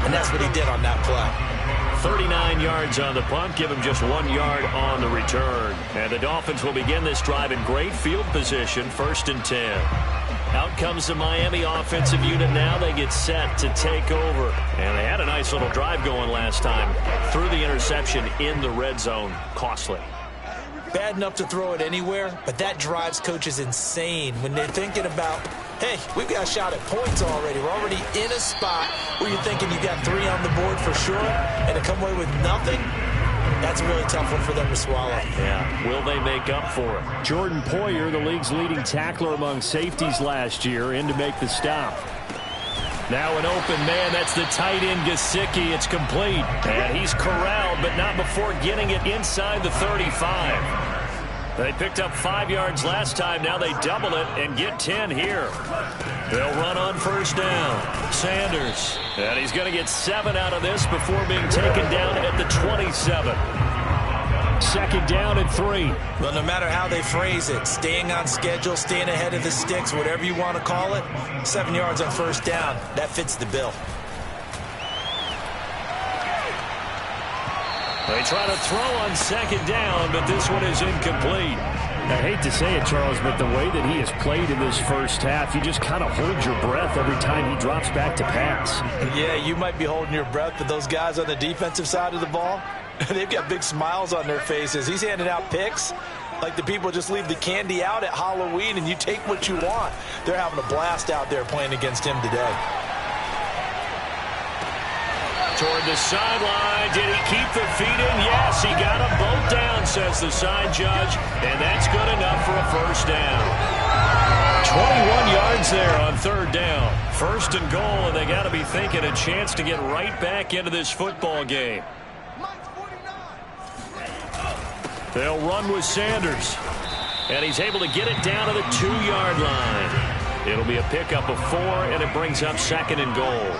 And that's what he did on that play. 39 yards on the punt, give him just 1 yard on the return. And the Dolphins will begin this drive in great field position, 1st and 10. Out comes the Miami offensive unit now. They get set to take over. And they had a nice little drive going last time. Threw the interception in the red zone. Costly. Bad enough to throw it anywhere, but that drives coaches insane when they're thinking about, hey, we've got a shot at points already. We're already in a spot where you're thinking you got 3 on the board for sure, and to come away with nothing, that's a really tough one for them to swallow. Yeah, will they make up for it? Jordan Poyer, the league's leading tackler among safeties last year, in to make the stop. Now an open man, that's the tight end Gesicki. It's complete. And he's corralled, but not before getting it inside the 35. They picked up 5 yards last time. Now they double it and get 10 here. They'll run on 1st down. Sanders. And he's going to get 7 out of this before being taken down at the 27. 2nd down and 3. Well, no matter how they phrase it, staying on schedule, staying ahead of the sticks, whatever you want to call it, 7 yards on 1st down, that fits the bill. They try to throw on 2nd down, but this one is incomplete. I hate to say it, Charles, but the way that he has played in this first half, you just kind of hold your breath every time he drops back to pass. Yeah, you might be holding your breath, but those guys on the defensive side of the ball, they've got big smiles on their faces. He's handing out picks like the people just leave the candy out at Halloween and you take what you want. They're having a blast out there playing against him today. Toward the sideline. Did he keep the feet in? Yes, he got them both down, says the side judge. And that's good enough for a 1st down. 21 yards there on 3rd down. 1st and goal, and they got to be thinking a chance to get right back into this football game. They'll run with Sanders. And he's able to get it down to the 2-yard line. It'll be a pickup of 4, and it brings up 2nd and goal.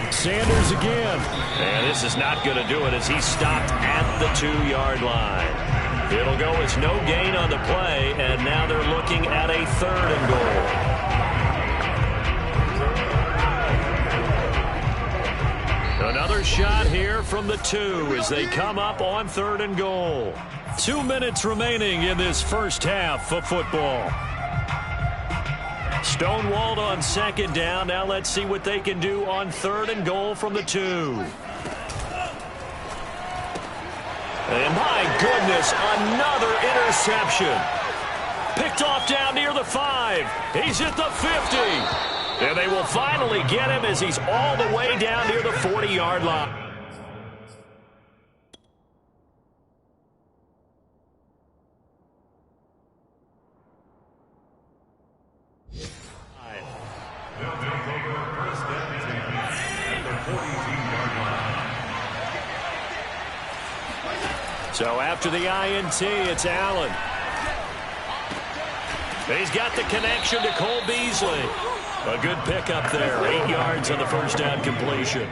Sanders again. And this is not going to do it as he's stopped at the 2-yard line. It'll go as no gain on the play, and now they're looking at a 3rd and goal. Another shot here from the 2 as they come up on 3rd and goal. 2 minutes remaining in this first half of football. Stonewalled on 2nd down. Now let's see what they can do on 3rd and goal from the 2. And my goodness, another interception. Picked off down near the 5. He's at the 50. And they will finally get him as he's all the way down near the 40-yard line. So after the INT, it's Allen. He's got the connection to Cole Beasley. A good pickup there. 8 yards on the 1st down completion.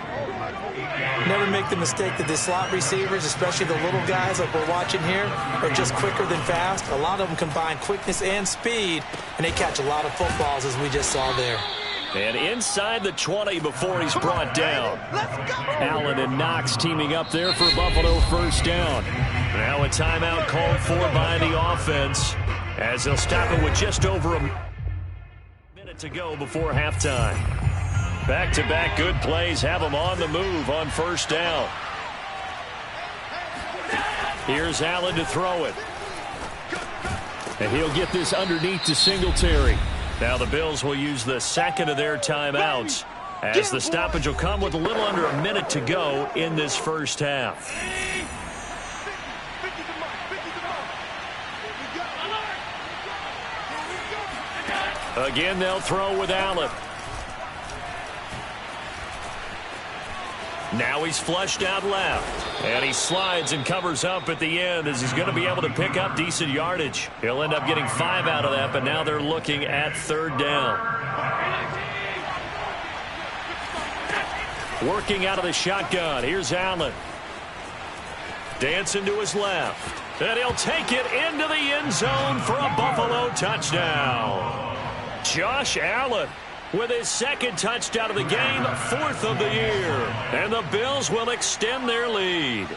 Never make the mistake that the slot receivers, especially the little guys like we're watching here, are just quicker than fast. A lot of them combine quickness and speed, and they catch a lot of footballs, as we just saw there. And inside the 20 before he's brought down. Allen and Knox teaming up there for Buffalo 1st down. Now a timeout called for by the offense as they'll stop it with just over a minute to go before halftime. Back-to-back good plays have them on the move on 1st down. Here's Allen to throw it. And he'll get this underneath to Singletary. Now the Bills will use the 2nd of their timeouts as the stoppage will come with a little under a minute to go in this first half. Again, they'll throw with Allen. Now he's flushed out left. And he slides and covers up at the end as he's going to be able to pick up decent yardage. He'll end up getting 5 out of that, but now they're looking at 3rd down. Working out of the shotgun. Here's Allen. Dancing to his left. And he'll take it into the end zone for a Buffalo touchdown. Josh Allen with his second touchdown of the game, 4th of the year. And the Bills will extend their lead.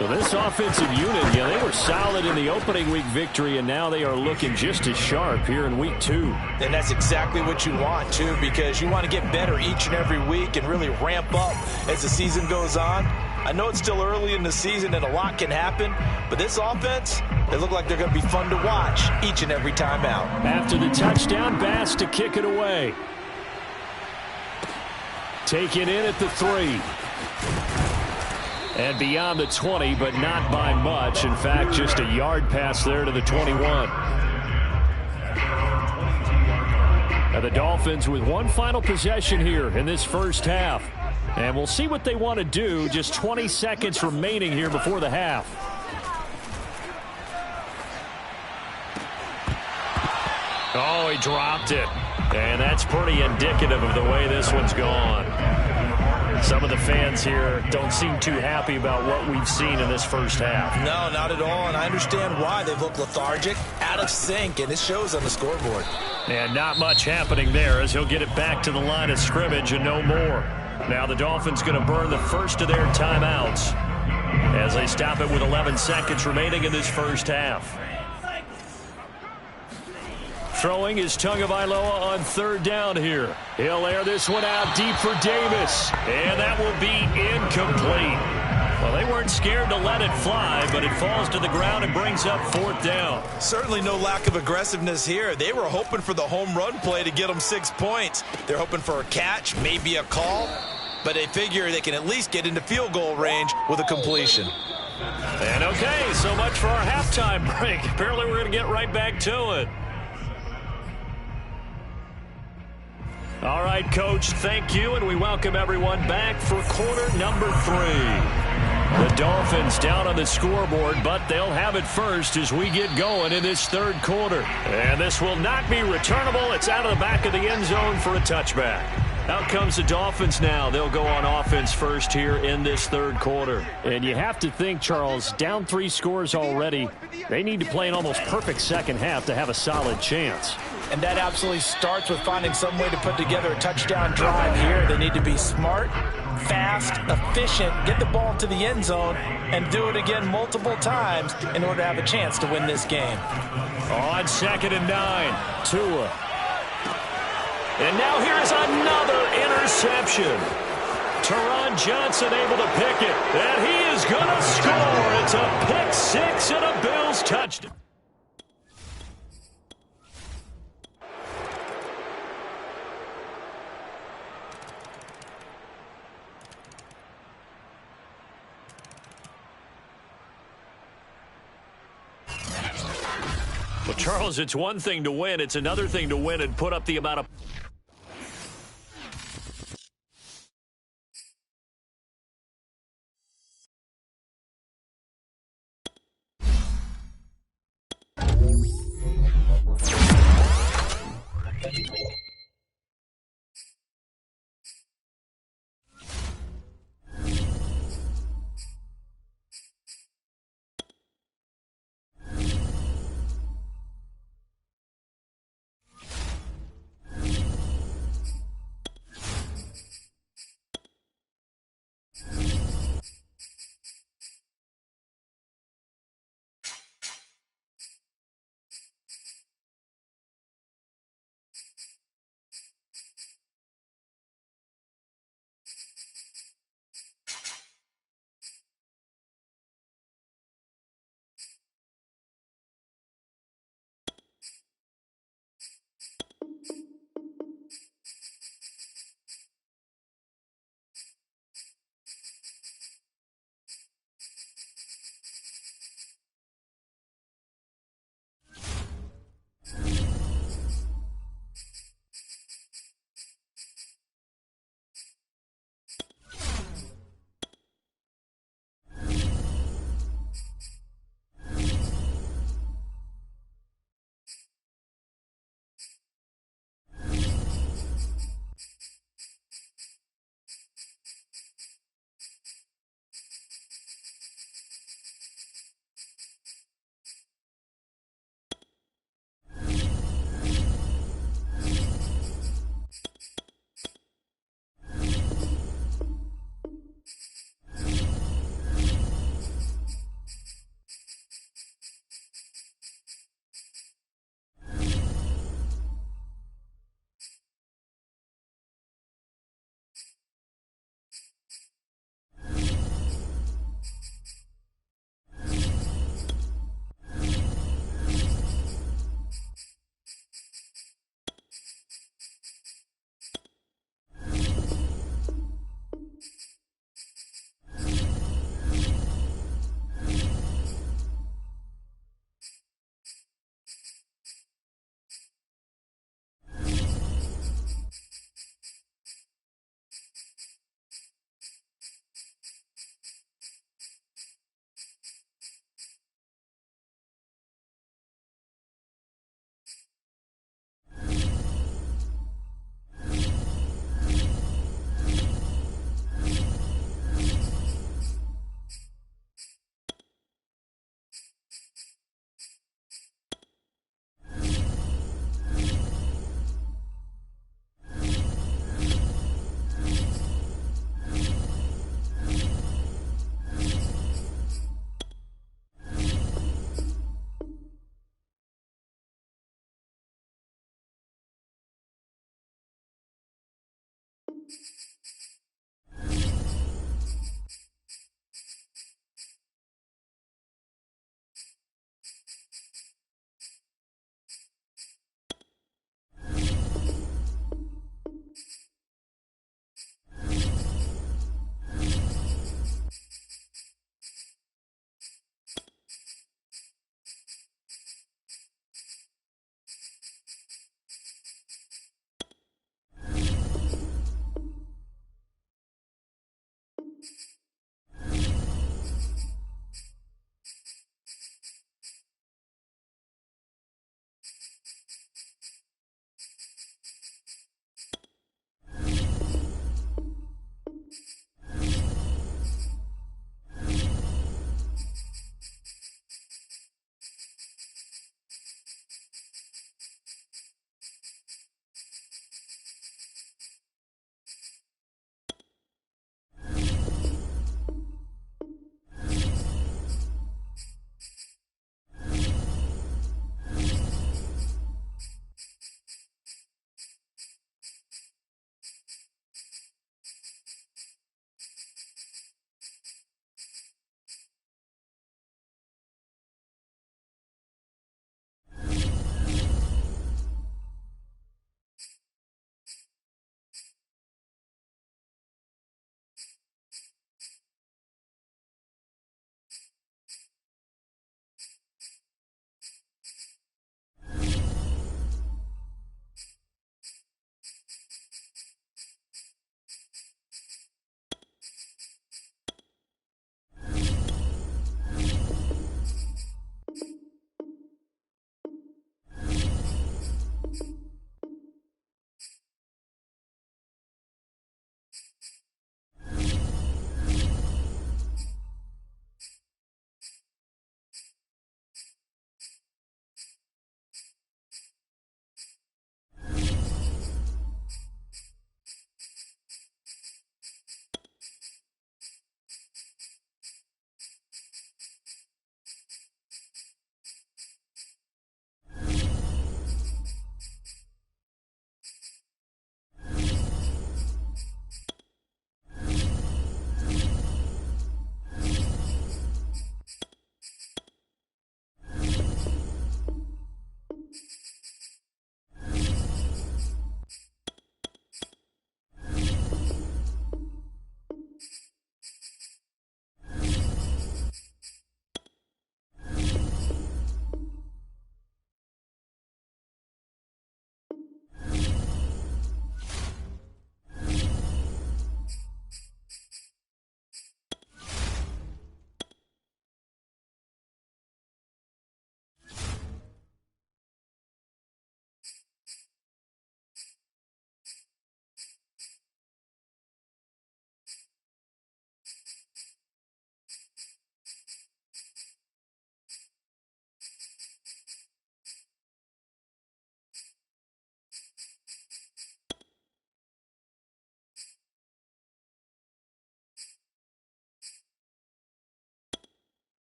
Well, this offensive unit, they were solid in the opening week victory, and now they are looking just as sharp here in week 2. And that's exactly what you want, too, because you want to get better each and every week and really ramp up as the season goes on. I know it's still early in the season and a lot can happen, but this offense, they look like they're going to be fun to watch each and every time out. After the touchdown, Bass to kick it away. Taken in at the 3. And beyond the 20, but not by much. In fact, just a yard pass there to the 21. Now the Dolphins with one final possession here in this first half. And we'll see what they want to do. Just 20 seconds remaining here before the half. Oh, he dropped it. And that's pretty indicative of the way this one's gone. Some of the fans here don't seem too happy about what we've seen in this first half. No, not at all, and I understand why. They've looked lethargic, out of sync, and it shows on the scoreboard. And not much happening there as he'll get it back to the line of scrimmage and no more. Now the Dolphins going to burn the first of their timeouts as they stop it with 11 seconds remaining in this first half. Throwing is Tagovailoa on 3rd down here. He'll air this one out deep for Davis. And that will be incomplete. Well, they weren't scared to let it fly, but it falls to the ground and brings up 4th down. Certainly no lack of aggressiveness here. They were hoping for the home run play to get them 6 points. They're hoping for a catch, maybe a call, but they figure they can at least get into field goal range with a completion. And okay, so much for our halftime break. Apparently we're going to get right back to it. All right, Coach, thank you, and we welcome everyone back for quarter number 3. The Dolphins down on the scoreboard, but they'll have it first as we get going in this 3rd quarter. And this will not be returnable. It's out of the back of the end zone for a touchback. Out comes the Dolphins now. They'll go on offense first here in this 3rd quarter. And you have to think, Charles, down 3 scores already. They need to play an almost perfect second half to have a solid chance. And that absolutely starts with finding some way to put together a touchdown drive here. They need to be smart, fast, efficient, get the ball to the end zone, and do it again multiple times in order to have a chance to win this game. On 2nd and 9, Tua. And now here's another interception. Teron Johnson able to pick it, and he is going to score. It's a pick 6 and a Bills touchdown. Well, Charles, it's one thing to win. It's another thing to win and put up the amount of...